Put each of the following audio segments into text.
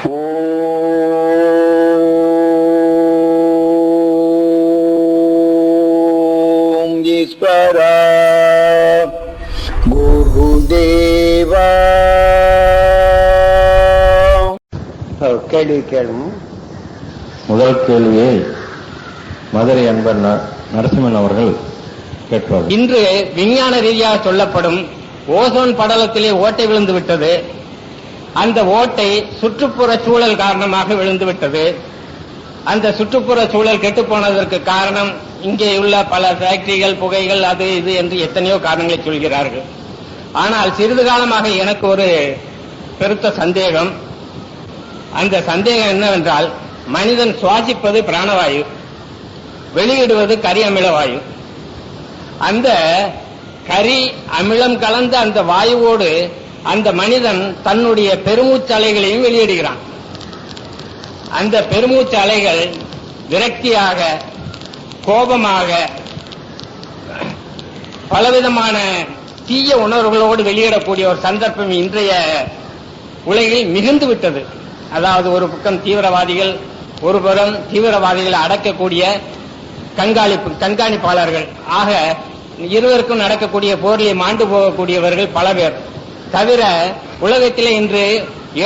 ஓம் ஈஸ்வரா குருதேவா. கேள்வி கேளும். முதல் கேள்வியை மதுரை அன்பர் நரசிம்மன் அவர்கள் கேட்பார். இன்று விஞ்ஞான ரீதியாக சொல்லப்படும் ஓசோன் படலத்திலே ஓட்டை விழுந்து விட்டது. அந்த ஓட்டை சுற்றுப்புற சூழல் காரணமாக விழுந்து விட்டது. அந்த சுற்றுப்புற சூழல் கெட்டுப்போனதற்கு காரணம் இங்கே உள்ள பல ஃபேக்டரிகள், புகைகள், அது இது என்று எத்தனையோ காரணங்களை சொல்கிறார்கள். ஆனால் சிறிது காலமாக எனக்கு ஒரு பெருத்த சந்தேகம். அந்த சந்தேகம் என்னவென்றால், மனிதன் சுவாசிப்பது பிராணவாயு, வெளியிடுவது கரி அமில வாயு. அந்த கரி அமிலம் கலந்த அந்த வாயுவோடு அந்த மனிதன் தன்னுடைய பெருமூச்சு அலைகளையும் வெளியிடுகிறான். அந்த பெருமூச்சு அலைகள் விரக்தியாக, கோபமாக, பலவிதமான தீய உணர்வுகளோடு வெளியிடக்கூடிய ஒரு சந்தர்ப்பம் இன்றைய உலகில் மிகுந்து விட்டது. அதாவது ஒரு பக்கம் தீவிரவாதிகள், ஒருபுறம் தீவிரவாதிகளை அடக்கக்கூடிய கண்காணிப்பாளர்கள் ஆக இருவருக்கும் நடக்கக்கூடிய போரிலே மாண்டு போகக்கூடியவர்கள் பல பேர். தவிர உலகத்திலே இன்று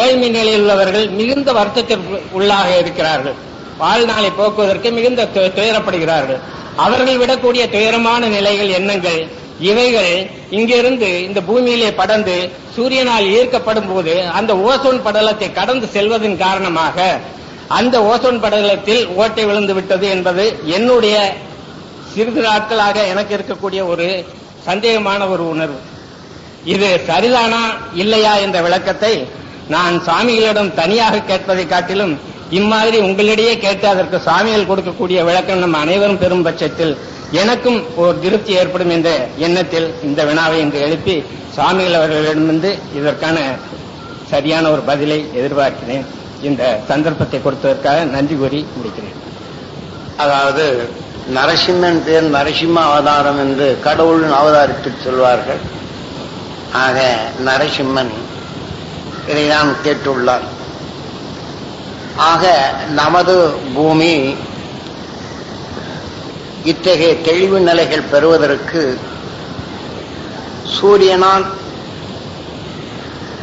ஏழ்மை நிலையில் உள்ளவர்கள் மிகுந்த வருத்தத்திற்கு உள்ளாக இருக்கிறார்கள். வாழ்நாளை போக்குவதற்கு மிகுந்த துயரப்படுகிறார்கள். அவர்கள் விடக்கூடிய துயரமான நிலைகள், எண்ணங்கள், இவைகள் இங்கிருந்து இந்த பூமியிலே படர்ந்து சூரியனால் ஈர்க்கப்படும் போது அந்த ஓசோன் படலத்தை கடந்து செல்வதன் காரணமாக அந்த ஓசோன் படலத்தில் ஓட்டை விழுந்து விட்டது என்பது என்னுடைய சிறிது நாட்களாக எனக்கு இருக்கக்கூடிய ஒரு சந்தேகமான ஒரு உணர்வு. இது சரிதானா இல்லையா என்ற விளக்கத்தை நான் சாமிகளிடம் தனியாக கேட்பதை காட்டிலும் இம்மாதிரி உங்களிடையே கேட்டு அதற்கு சாமிகள் கொடுக்கக்கூடிய விளக்கம் நம் அனைவரும் பெரும் பட்சத்தில் எனக்கும் ஒரு திருப்தி ஏற்படும் என்ற எண்ணத்தில் இந்த வினாவை இன்று எழுப்பி சாமிகள் அவர்களிடமிருந்து இதற்கான சரியான ஒரு பதிலை எதிர்பார்க்கிறேன். இந்த சந்தர்ப்பத்தை கொடுத்ததற்காக நன்றி கூறி முடிக்கிறேன். அதாவது நரசிம்மன் பேர் நரசிம்ம அவதாரம் என்று கடவுளின் அவதாரித்து சொல்வார்கள். ஆக நரசிம்மன் இதைதான் கேட்டுள்ளார். ஆக நமது பூமி இத்தகைய தெளிவு நிலைகள் பெறுவதற்கு சூரியனால்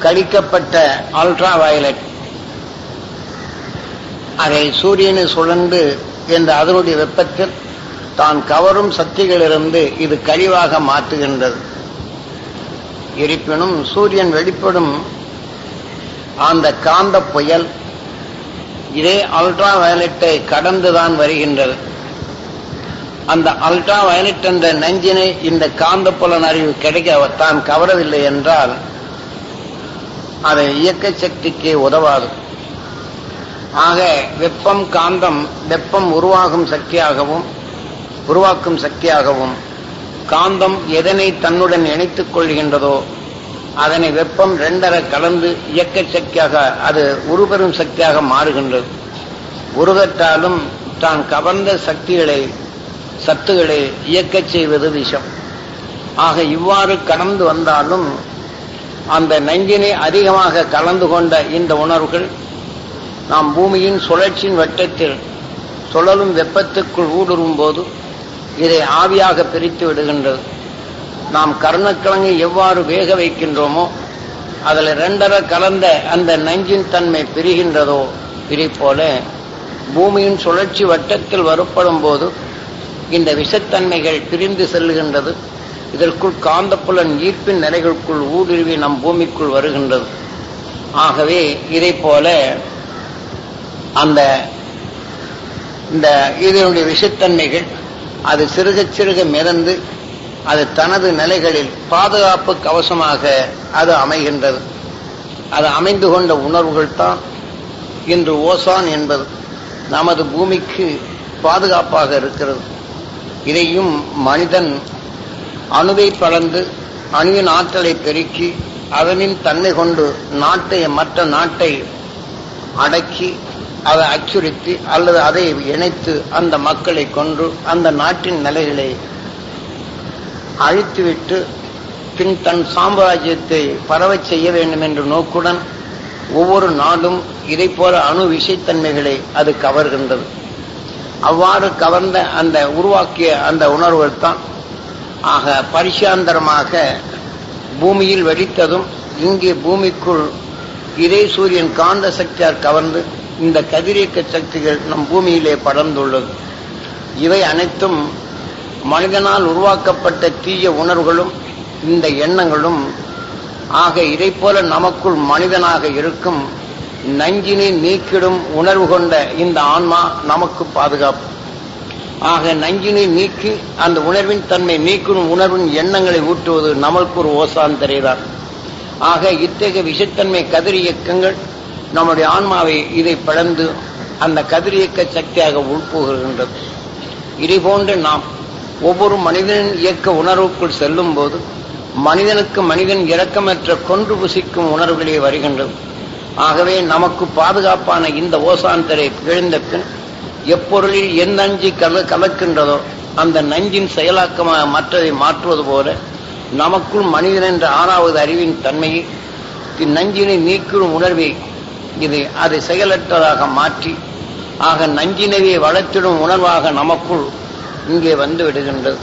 கழிக்கப்பட்ட அல்ட்ரா வயலட், அதை சூரியனை சுழன்று என்ற அதனுடைய வெப்பத்தில் தான் கவரும் சக்திகளிலிருந்து இது கழிவாக மாற்றுகின்றது. இருப்பினும் சூரியன் வெளிப்படும் அந்த காந்த புயல் இதே அல்ட்ரா வயலட்டை கடந்துதான் வருகின்றது. அந்த அல்ட்ரா வயலட் என்ற நஞ்சினை இந்த காந்த புலன் அறிவு கிடைக்க தான் கவரவில்லை என்றால் அதை இயக்க சக்திக்கு உதவாது. ஆக வெப்பம், காந்தம், வெப்பம் உருவாக்கும் சக்தியாகவும் காந்தம் எதனை தன்னுடன் இணைத்துக் கொள்கின்றதோ அதனை வெப்பம் ரெண்டரை கலந்து இயக்க சக்தியாக, அது உருபெறும் சக்தியாக மாறுகின்றது. உருவற்றாலும் தான் கவர்ந்த சத்துக்களை இயக்கச் செய்வது விஷம். ஆக இவ்வாறு கடந்து வந்தாலும் அந்த நஞ்சினை அதிகமாக கலந்து கொண்ட இந்த உணர்வுகள் நாம் பூமியின் சுழற்சியின் வட்டத்தில் சுழலும் வெப்பத்துக்குள் ஊடுருவும் போது இதை ஆவியாக பிரித்து விடுகின்றது. நாம் கருணக்கிழங்கை எவ்வாறு வேக வைக்கின்றோமோ அதில் ரெண்டரை கலந்த அந்த நஞ்சின் தன்மை பிரிகின்றதோ இதை போல பூமியின் சுழற்சி வட்டத்தில் வரப்படும் போது இந்த விஷத்தன்மைகள் பிரிந்து செல்லுகின்றது. இதற்குள் காந்தப்புலன் ஈர்ப்பின் நிலைகளுக்குள் ஊடுருவி நம் பூமிக்குள் வருகின்றது. ஆகவே இதை போல இந்த இதனுடைய விஷத்தன்மைகள் அது சிறுக சிறுக மிதந்து அது தனது நிலைகளில் பாதுகாப்பு கவசமாக அது அமைகின்றது. அது அமைந்து கொண்ட உணர்வுகள் தான் இன்று ஓசான் என்பது நமது பூமிக்கு பாதுகாப்பாக இருக்கிறது. இதையும் மனிதன் அணுவை பறந்து அணுவின் ஆற்றலை பெருக்கி அதனின் தன்மை கொண்டு மற்ற நாட்டை அடக்கி அதை அச்சுறுத்தி அல்லது அதை இணைத்து அந்த மக்களை கொன்று அந்த நாட்டின் நிலைகளை அழித்துவிட்டு பின் தன் சாம்ராஜ்யத்தை பரவச் செய்ய வேண்டும் என்ற நோக்குடன் ஒவ்வொரு நாடும் இதை போல அணு விஷத்தன்மைகளை அது கவர்கின்றது. அவ்வாறு கவர்ந்த அந்த உருவாக்கிய அந்த உணர்வுகள் தான் ஆக பரிசாந்தரமாக பூமியில் வெடித்ததும் இங்கே பூமிக்குள் இதே சூரியன் காந்த சக்தியால் கவர்ந்து இந்த கதிரியக்க சக்திகள் நம் பூமியிலே படர்ந்துள்ளது. இவை அனைத்தும் மனிதனால் உருவாக்கப்பட்ட தீய உணர்வுகளும் இந்த எண்ணங்களும் ஆக இதை போல நமக்குள் மனிதனாக இருக்கும் நஞ்சினை நீக்கிடும் உணர்வு கொண்ட இந்த ஆன்மா நமக்கு பாதுகாப்பு. ஆக நஞ்சினை நீக்கி அந்த உணர்வின் தன்மை நீக்கும் உணர்வின் எண்ணங்களை ஊட்டுவது நமக்கு ஒரு ஓசாந்தரைதான். ஆக இத்தகைய விஷத்தன்மை கதிரியக்கங்கள் நம்முடைய ஆன்மாவை இதை பிளந்து அந்த கதிரியக்க சக்தியாக உள்புகின்றது. இதை போன்று நாம் ஒவ்வொரு மனிதனின் இயக்க உணர்வுக்குள் செல்லும் போது மனிதனுக்கு மனிதன் இரக்கமற்ற கொன்று புசிக்கும் உணர்வுகளே வருகின்றது. ஆகவே நமக்கு பாதுகாப்பான இந்த ஓசாந்தரை பிழிந்த பின் எப்பொருளில் எந்த நஞ்சு கலக்கின்றதோ அந்த நஞ்சின் செயலாக்கமாக மற்றதை மாற்றுவது போல நமக்குள் மனிதன் என்ற 6வது அறிவின் தன்மையை நஞ்சினை நீக்கும் உணர்வை அதை செயலற்றதாக மாற்றி ஆக நஞ்சினவே வளர்த்திடும் உணர்வாக நமக்குள் இங்கே வந்து விடுகின்றது.